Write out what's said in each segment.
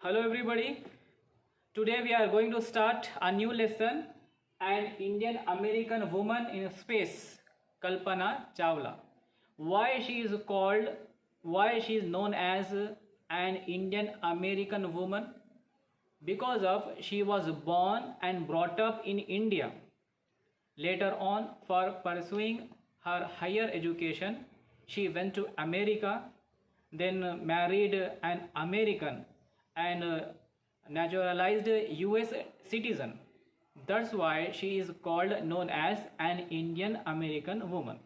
Hello everybody. Today we are going to start a new lesson, an Indian American woman in space, Kalpana Chawla. Why she is known as an Indian American woman? Because of she was born and brought up in India. Later on, for pursuing her higher education, she went to America, then married an American and naturalized US citizen. That's why she is called known as an Indian American woman.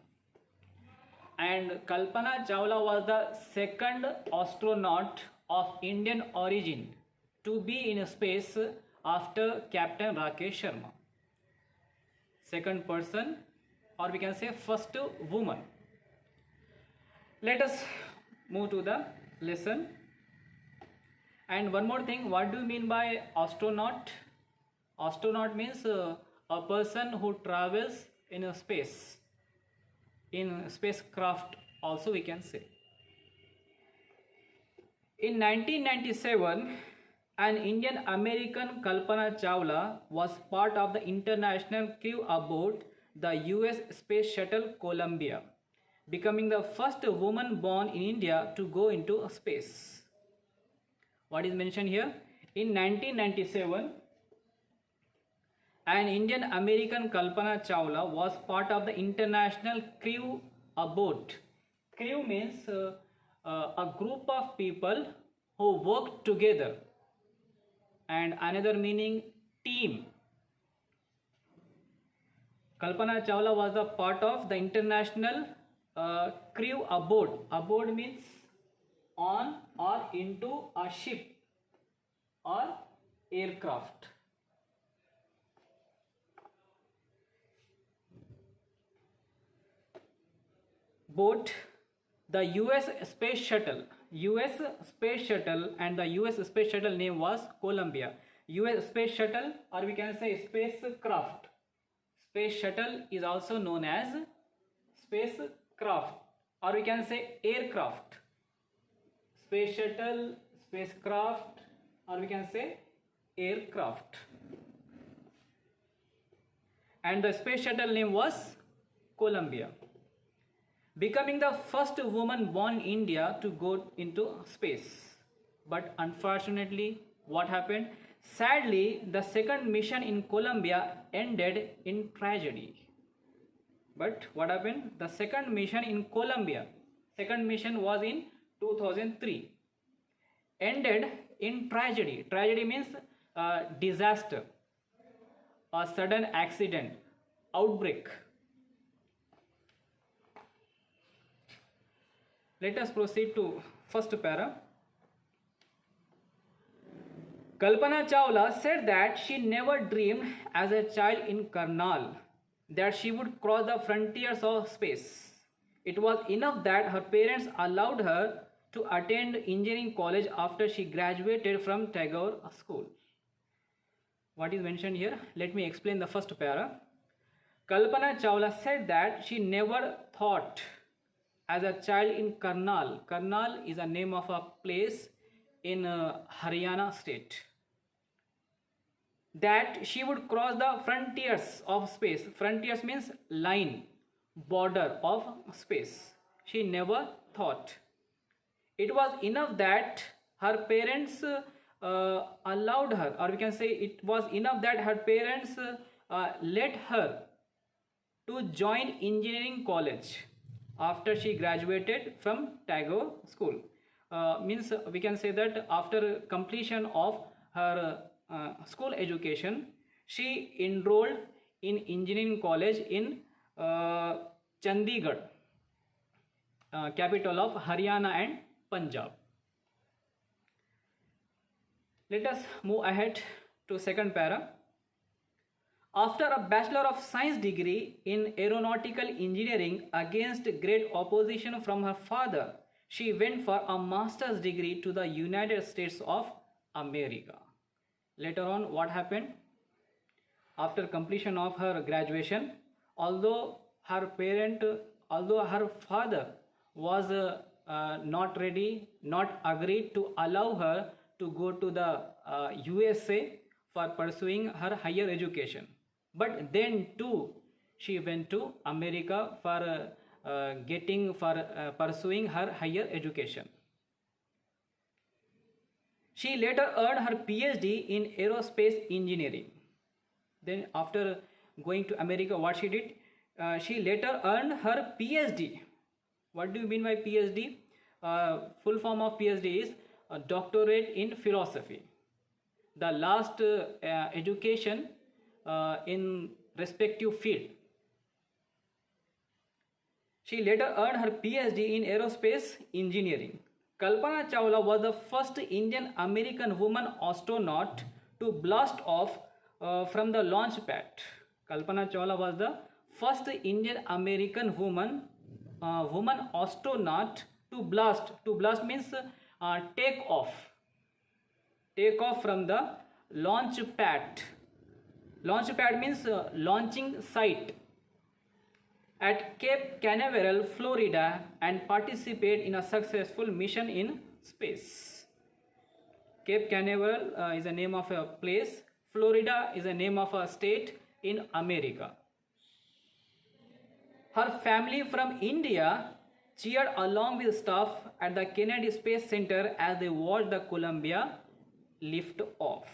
And Kalpana Chawla was the second astronaut of Indian origin to be in space after Captain Rakesh Sharma. Second person, or we can say first woman. Let us move to the lesson. And one more thing, what do you mean by astronaut? Astronaut means a person who travels in a space, in spacecraft also we can say. In 1997, an Indian American Kalpana Chawla was part of the international crew aboard the US Space Shuttle Columbia, becoming the first woman born in India to go into space. What is mentioned here? In 1997, an Indian American Kalpana Chawla was part of the international crew aboard. Crew means a group of people who work together, and another meaning team. Kalpana Chawla was a part of the international crew aboard. Aboard means on or into a ship or aircraft. Both the US Space Shuttle, and the US Space Shuttle name was Columbia. US Space Shuttle, or we can say spacecraft. Space Shuttle is also known as spacecraft, or we can say aircraft. Space Shuttle, spacecraft, or we can say aircraft. And the Space Shuttle name was Columbia, becoming the first woman born in India to go into space. But unfortunately, what happened? Sadly, the second mission in Columbia ended in tragedy. But what happened? The second mission in Columbia, second mission was in 2003, ended in tragedy. Tragedy means disaster, a sudden accident, outbreak. Let us proceed to first para. Kalpana Chawla said that she never dreamed as a child in Karnal that she would cross the frontiers of space. It was enough that her parents allowed her to attend engineering college after she graduated from Tagore School. What is mentioned here? Let me explain the first para. Kalpana Chawla said that she never thought as a child in Karnal. Karnal is a name of a place in Haryana state. That she would cross the frontiers of space. Frontiers means line, border of space. She never thought. It was enough that her parents allowed her, or we can say it was enough that her parents let her to join engineering college after she graduated from Tagore School. Means we can say that after completion of her school education, she enrolled in engineering college in Chandigarh, capital of Haryana and Punjab. Let us move ahead to second para. After a Bachelor of Science degree in Aeronautical Engineering against great opposition from her father, she went for a master's degree to the United States of America. Later on, what happened? After completion of her graduation, although her father was not agreed to allow her to go to the USA for pursuing her higher education. But then too, she went to America for pursuing her higher education. She later earned her PhD in aerospace engineering. Then, after going to America, what she did? She later earned her PhD. What do you mean by PhD? Full form of PhD is a doctorate in philosophy. The last education in respective field. She later earned her PhD in aerospace engineering. Kalpana Chawla was the first Indian American woman astronaut to blast off from the launch pad. Kalpana Chawla was the first Indian American woman astronaut to blast. To blast means take off from the launch pad. Launch pad means launching site at Cape Canaveral, Florida, and participate in a successful mission in space. Cape Canaveral is the name of a place. Florida is the name of a state in America. Her family from India cheered along with staff at the Kennedy Space Center as they watched the Columbia lift off.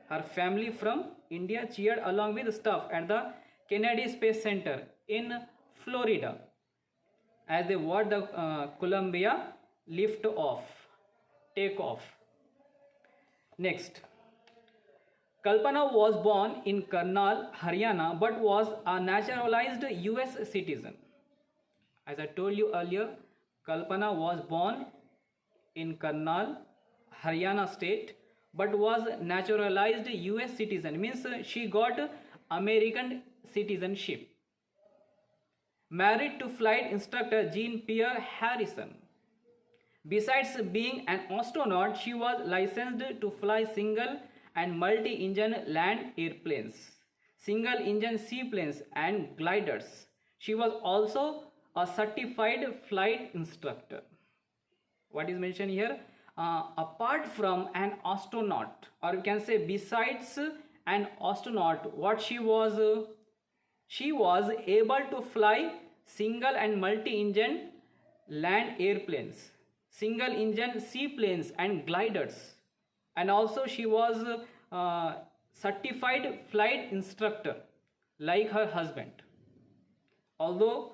Her family from India cheered along with staff at the Kennedy Space Center in Florida as they watched the Columbia lift off, take off. Next, Kalpana was born in Karnal, Haryana, but was a naturalized US citizen. As I told you earlier, Kalpana was born in Karnal, Haryana state, but was naturalized US citizen, means she got American citizenship. Married to flight instructor Jean-Pierre Harrison. Besides being an astronaut, she was licensed to fly single and multi-engine land airplanes, single-engine seaplanes and gliders. She was also a certified flight instructor. What is mentioned here? Apart from an astronaut, or you can say besides an astronaut, what she was able to fly single and multi-engine land airplanes, single engine seaplanes and gliders, and also she was certified flight instructor like her husband. Although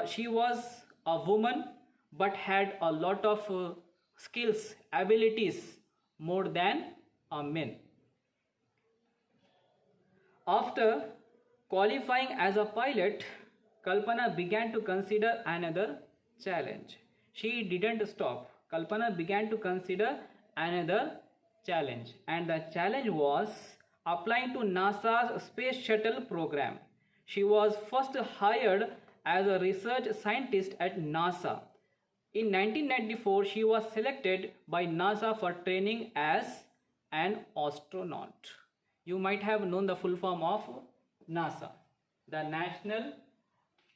she was a woman but had a lot of skills, abilities more than a man. After qualifying as a pilot, Kalpana began to consider another challenge. She didn't stop. Kalpana began to consider another challenge, and the challenge was applying to NASA's Space Shuttle program. She was first hired as a research scientist at NASA. In 1994, she was selected by NASA for training as an astronaut. You might have known the full form of NASA, the National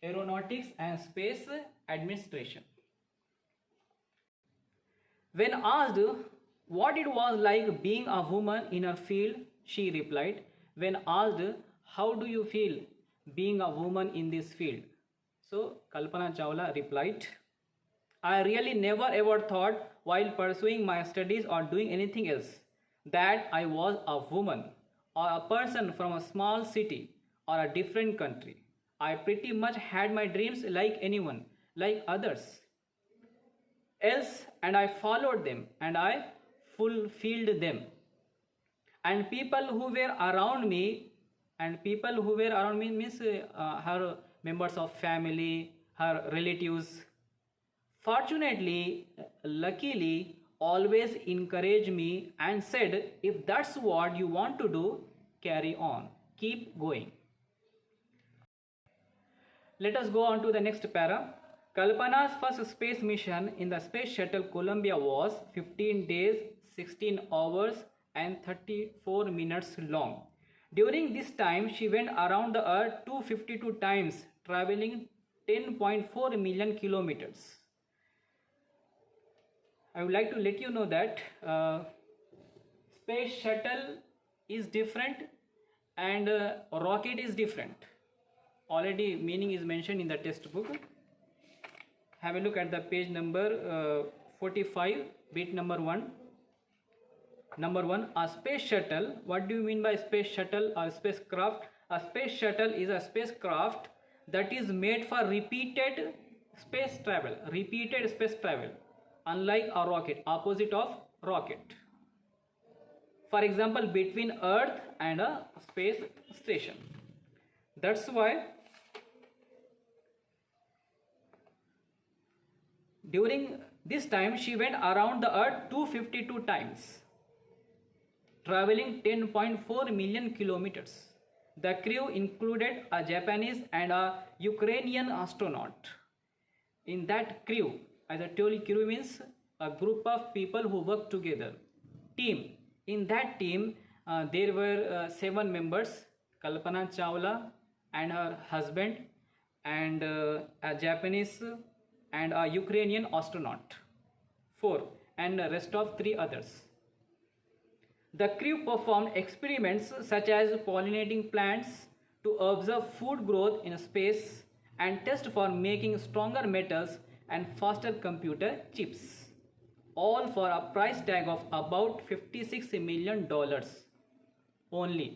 Aeronautics and Space Administration. When asked what it was like being a woman in her field, she replied, when asked, how do you feel being a woman in this field? So Kalpana Chawla replied, I really never ever thought while pursuing my studies or doing anything else that I was a woman or a person from a small city or a different country. I pretty much had my dreams like anyone, like others else, and I followed them and I fulfilled them. And people who were around me, means her members of family, her relatives, fortunately, luckily, always encouraged me and said, if that's what you want to do, carry on, keep going. Let us go on to the next para. Kalpana's first space mission in the Space Shuttle Columbia was 15 days, 16 hours and 34 minutes long. During this time, she went around the Earth 252 times, traveling 10.4 million kilometers. I would like to let you know that space shuttle is different and rocket is different. Already meaning is mentioned in the textbook. Have a look at the page number 45, bit number 1. Number 1, a space shuttle. What do you mean by space shuttle or spacecraft? A space shuttle is a spacecraft that is made for repeated space travel. Repeated space travel. Unlike a rocket, opposite of rocket. For example, between Earth and a space station. That's why during this time she went around the Earth 252 times, traveling 10.4 million kilometers. The crew included a Japanese and a Ukrainian astronaut. In that crew, as I told you, crew means a group of people who work together. Team. In that team, there were 7 members: Kalpana Chawla and her husband, and a Japanese and a Ukrainian astronaut. 4. And the rest of 3 others. The crew performed experiments such as pollinating plants to observe food growth in space and test for making stronger metals and faster computer chips, all for a price tag of about $56 million only.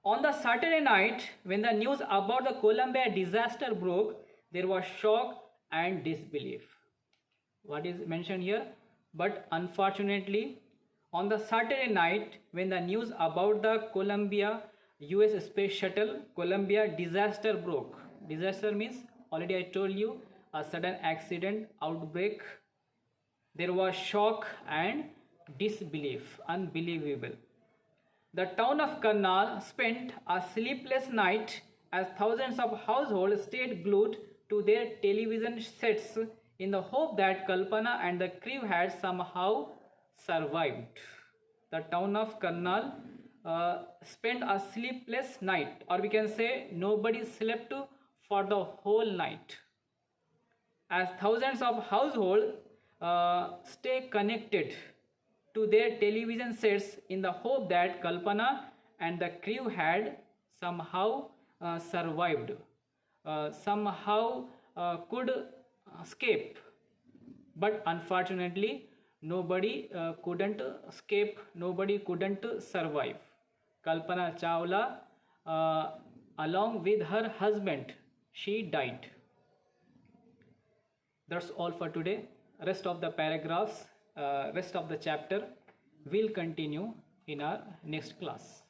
On the Saturday night, when the news about the Columbia disaster broke, there was shock and disbelief. What is mentioned here? But unfortunately, on the Saturday night, when the news about the Columbia US Space Shuttle Columbia disaster broke. Disaster means, already I told you, a sudden accident, outbreak. There was shock and disbelief, unbelievable. The town of Karnal spent a sleepless night as thousands of households stayed glued to their television sets in the hope that Kalpana and the crew had somehow survived. The town of Karnal spent a sleepless night, or we can say nobody slept for the whole night, as thousands of households stay connected to their television sets in the hope that Kalpana and the crew had somehow survived, somehow could escape. But unfortunately, nobody couldn't escape, nobody couldn't survive. Kalpana Chawla, along with her husband, she died. That's all for today. Rest of the paragraphs, rest of the chapter will continue in our next class.